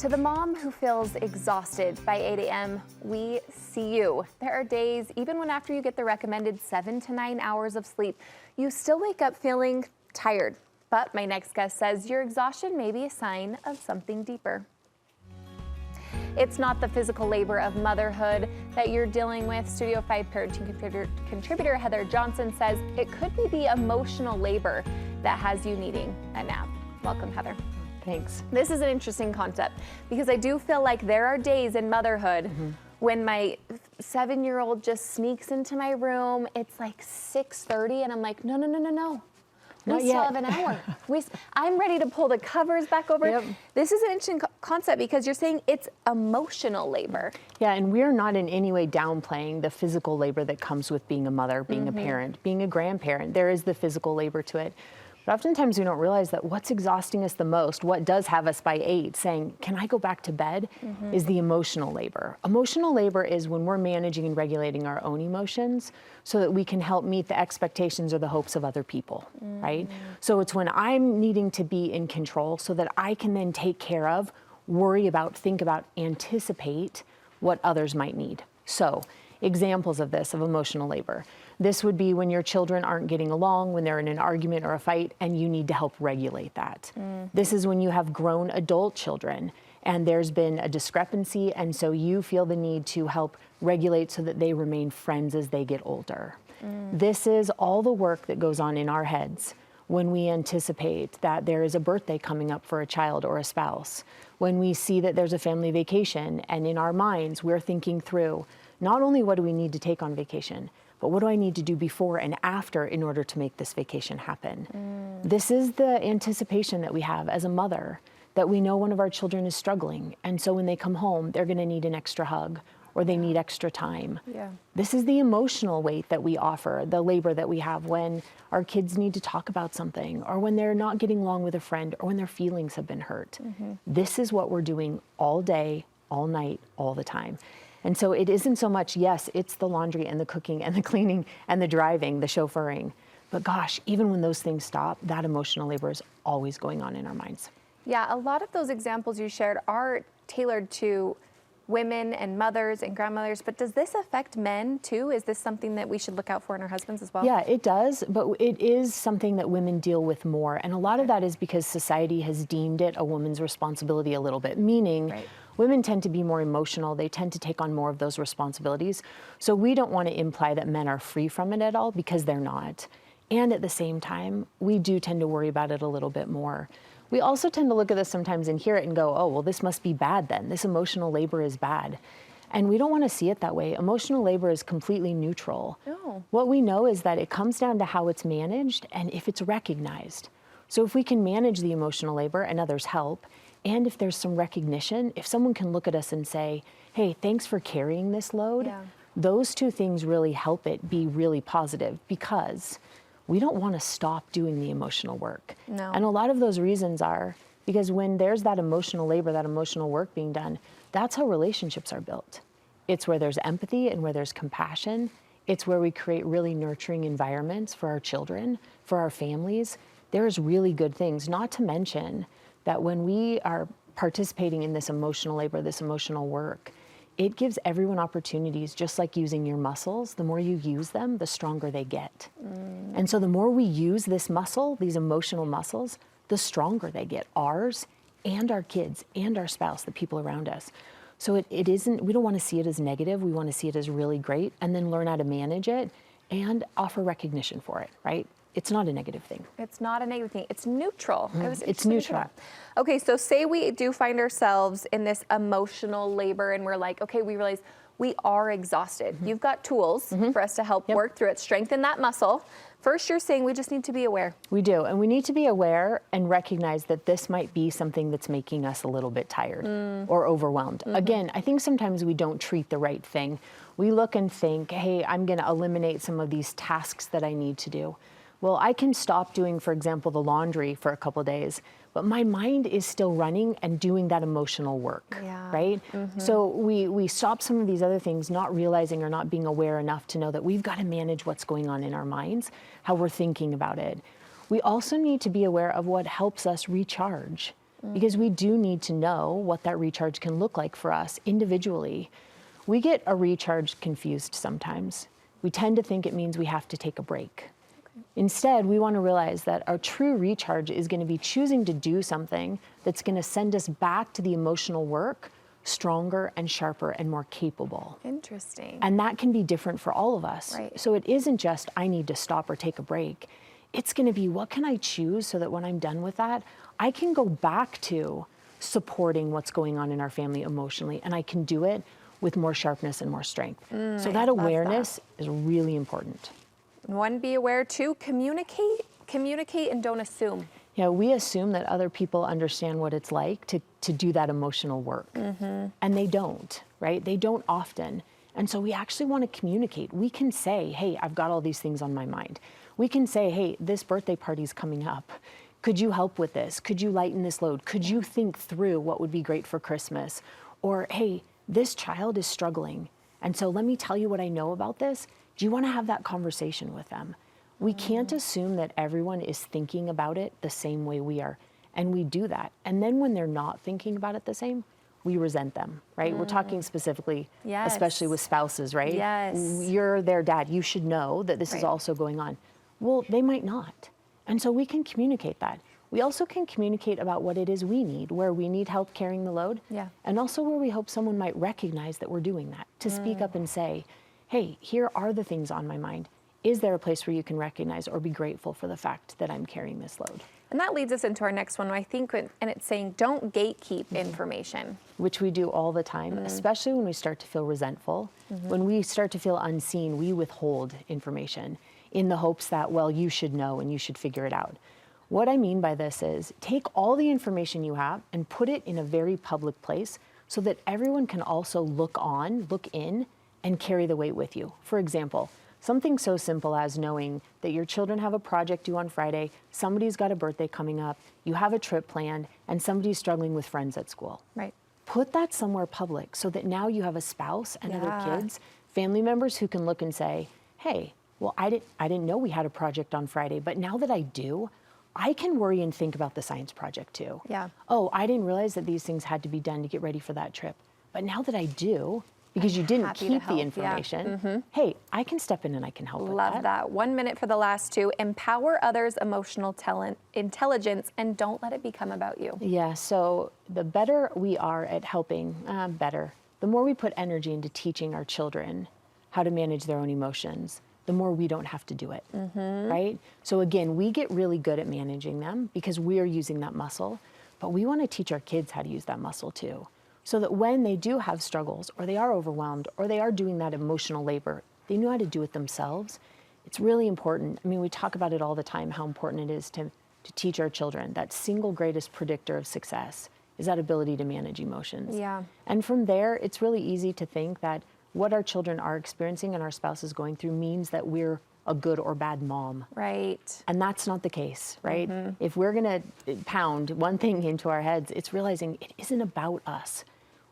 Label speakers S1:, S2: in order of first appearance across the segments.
S1: To the mom who feels exhausted by 8 a.m., we see you. There are days, even when after you get the recommended 7 to 9 hours of sleep, you still wake up feeling tired. But my next guest says your exhaustion may be a sign of something deeper. It's not the physical labor of motherhood that you're dealing with. Studio 5 parenting contributor Heather Johnson says it could be the emotional labor that has you needing a nap. Welcome, Heather.
S2: Thanks.
S1: This is an interesting concept because I do feel like there are days in motherhood when my 7-year-old just sneaks into my room. It's like 6:30 and I'm like, no. We
S2: Not
S1: still
S2: yet.
S1: have an hour. I'm ready to pull the covers back over.
S2: Yep.
S1: This is an interesting concept because you're saying it's emotional labor.
S2: Yeah, and we're not in any way downplaying the physical labor that comes with being a mother, being a parent, being a grandparent. There is the physical labor to it. But oftentimes we don't realize that what's exhausting us the most, what does have us by 8 saying, can I go back to bed, is the emotional labor. Emotional labor is when we're managing and regulating our own emotions so that we can help meet the expectations or the hopes of other people, right? So it's when I'm needing to be in control so that I can then take care of, worry about, think about, anticipate what others might need. So examples of this, of emotional labor. This would be when your children aren't getting along, when they're in an argument or a fight, and you need to help regulate that. This is when you have grown adult children and there's been a discrepancy, and so you feel the need to help regulate so that they remain friends as they get older. This is all the work that goes on in our heads when we anticipate that there is a birthday coming up for a child or a spouse, when we see that there's a family vacation, and in our minds we're thinking through not only what do we need to take on vacation, but what do I need to do before and after in order to make this vacation happen? This is the anticipation that we have as a mother, that we know one of our children is struggling, and so when they come home, they're gonna need an extra hug, or they need extra time. This is the emotional weight that we offer, the labor that we have when our kids need to talk about something, or when they're not getting along with a friend, or when their feelings have been hurt. This is what we're doing all day, all night, all the time. And so it isn't so much, yes, it's the laundry and the cooking and the cleaning and the driving, the chauffeuring. But gosh, even when those things stop, that emotional labor is always going on in our minds.
S1: Yeah, a lot of those examples you shared are tailored to women and mothers and grandmothers, but does this affect men too? Is this something that we should look out for in our husbands as well?
S2: Yeah, it does, but it is something that women deal with more. And a lot of that is because society has deemed it a woman's responsibility a little bit, meaning women tend to be more emotional. They tend to take on more of those responsibilities. So we don't want to imply that men are free from it at all, because they're not. And at the same time, we do tend to worry about it a little bit more. We also tend to look at this sometimes and hear it and go, oh, well, this must be bad then. This emotional labor is bad. And we don't want to see it that way. Emotional labor is completely neutral.
S1: No.
S2: What we know is that it comes down to how it's managed and if it's recognized. So if we can manage the emotional labor and others help, and if there's some recognition, if someone can look at us and say, hey, thanks for carrying this load, those two things really help it be really positive, because we don't want to stop doing the emotional work.
S1: No.
S2: And a lot of those reasons are because when there's that emotional labor, that emotional work being done, that's how relationships are built. It's where there's empathy and where there's compassion. It's where we create really nurturing environments for our children, for our families. There's really good things, not to mention that when we are participating in this emotional labor, this emotional work, it gives everyone opportunities, just like using your muscles. The more you use them, the stronger they get. And so the more we use this muscle, these emotional muscles, the stronger they get, ours and our kids and our spouse, the people around us. So it isn't, we don't want to see it as negative. We want to see it as really great, and then learn how to manage it and offer recognition for it, right? It's not a negative thing.
S1: It's not a negative thing. It's neutral.
S2: It's neutral.
S1: Okay, so say we do find ourselves in this emotional labor and we're like, okay, we realize we are exhausted. You've got tools for us to help work through it, strengthen that muscle. First, you're saying we just need to be aware.
S2: We do, and we need to be aware and recognize that this might be something that's making us a little bit tired or overwhelmed. Again, I think sometimes we don't treat the right thing. We look and think, hey, I'm gonna eliminate some of these tasks that I need to do. Well, I can stop doing, for example, the laundry for a couple of days, but my mind is still running and doing that emotional work, right? So we stop some of these other things, not realizing or not being aware enough to know that we've got to manage what's going on in our minds, how we're thinking about it. We also need to be aware of what helps us recharge. because we do need to know what that recharge can look like for us individually. We get a recharge confused sometimes. We tend to think it means we have to take a break. Instead, we want to realize that our true recharge is going to be choosing to do something that's going to send us back to the emotional work stronger and sharper and more capable.
S1: Interesting.
S2: And that can be different for all of us.
S1: Right.
S2: So it isn't just, I need to stop or take a break. It's going to be, what can I choose so that when I'm done with that, I can go back to supporting what's going on in our family emotionally, and I can do it with more sharpness and more strength. So that awareness is really important.
S1: One, be aware. Two, communicate and don't assume.
S2: Yeah, we assume that other people understand what it's like to do that emotional work. And they don't, right? They don't often. And so we actually want to communicate. We can say, hey, I've got all these things on my mind. We can say, hey, this birthday party's coming up. Could you help with this? Could you lighten this load? Could you think through what would be great for Christmas? Or, hey, this child is struggling. And so let me tell you what I know about this. Do you want to have that conversation with them? We can't assume that everyone is thinking about it the same way we are. And we do that. And then when they're not thinking about it the same, we resent them, right? We're talking specifically, especially with spouses, right?
S1: Yes.
S2: You're their dad. You should know that this is also going on. Well, they might not. And so we can communicate that. We also can communicate about what it is we need, where we need help carrying the load. And also where we hope someone might recognize that we're doing that, to speak up and say, hey, here are the things on my mind. Is there a place where you can recognize or be grateful for the fact that I'm carrying this load?
S1: And that leads us into our next one, I think, and it's saying don't gatekeep information.
S2: Which we do all the time, especially when we start to feel resentful. When we start to feel unseen, we withhold information in the hopes that, well, you should know and you should figure it out. What I mean by this is take all the information you have and put it in a very public place so that everyone can also look in, and carry the weight with you. For example, something so simple as knowing that your children have a project due on Friday, somebody's got a birthday coming up, you have a trip planned, and somebody's struggling with friends at school.
S1: Right.
S2: Put that somewhere public so that now you have a spouse and other kids, family members who can look and say, hey, well, I didn't know we had a project on Friday, but now that I do, I can worry and think about the science project too. Oh, I didn't realize that these things had to be done to get ready for that trip. But now that I do, because you didn't keep the information, hey, I can step in and I can help with that.
S1: Love that. 1 minute for the last two. Empower others' emotional intelligence and don't let it become about you.
S2: Yeah, so the better we are at helping, the more we put energy into teaching our children how to manage their own emotions, the more we don't have to do it, right? So again, we get really good at managing them because we are using that muscle, but we want to teach our kids how to use that muscle too. So that when they do have struggles or they are overwhelmed or they are doing that emotional labor, they know how to do it themselves. It's really important. I mean, we talk about it all the time, how important it is to teach our children. That single greatest predictor of success is that ability to manage emotions. And from there, it's really easy to think that what our children are experiencing and our spouse is going through means that we're a good or bad mom.
S1: Right.
S2: And that's not the case, right? If we're going to pound one thing into our heads, it's realizing it isn't about us.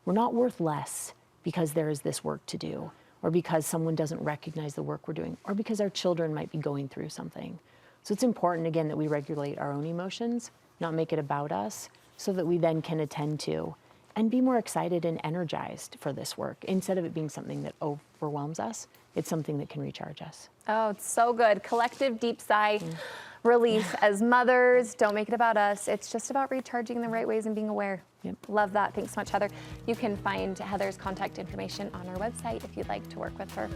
S2: We're not worth less because there is this work to do, or because someone doesn't recognize the work we're doing, or because our children might be going through something. So it's important, again, that we regulate our own emotions, not make it about us, so that we then can attend to and be more excited and energized for this work. Instead of it being something that overwhelms us, it's something that can recharge us.
S1: Oh, it's so good. Collective deep sigh. Relief as mothers. Don't make it about us. It's just about recharging in the right ways and being aware. Love that. Thanks so much, Heather. You can find Heather's contact information on our website if you'd like to work with her.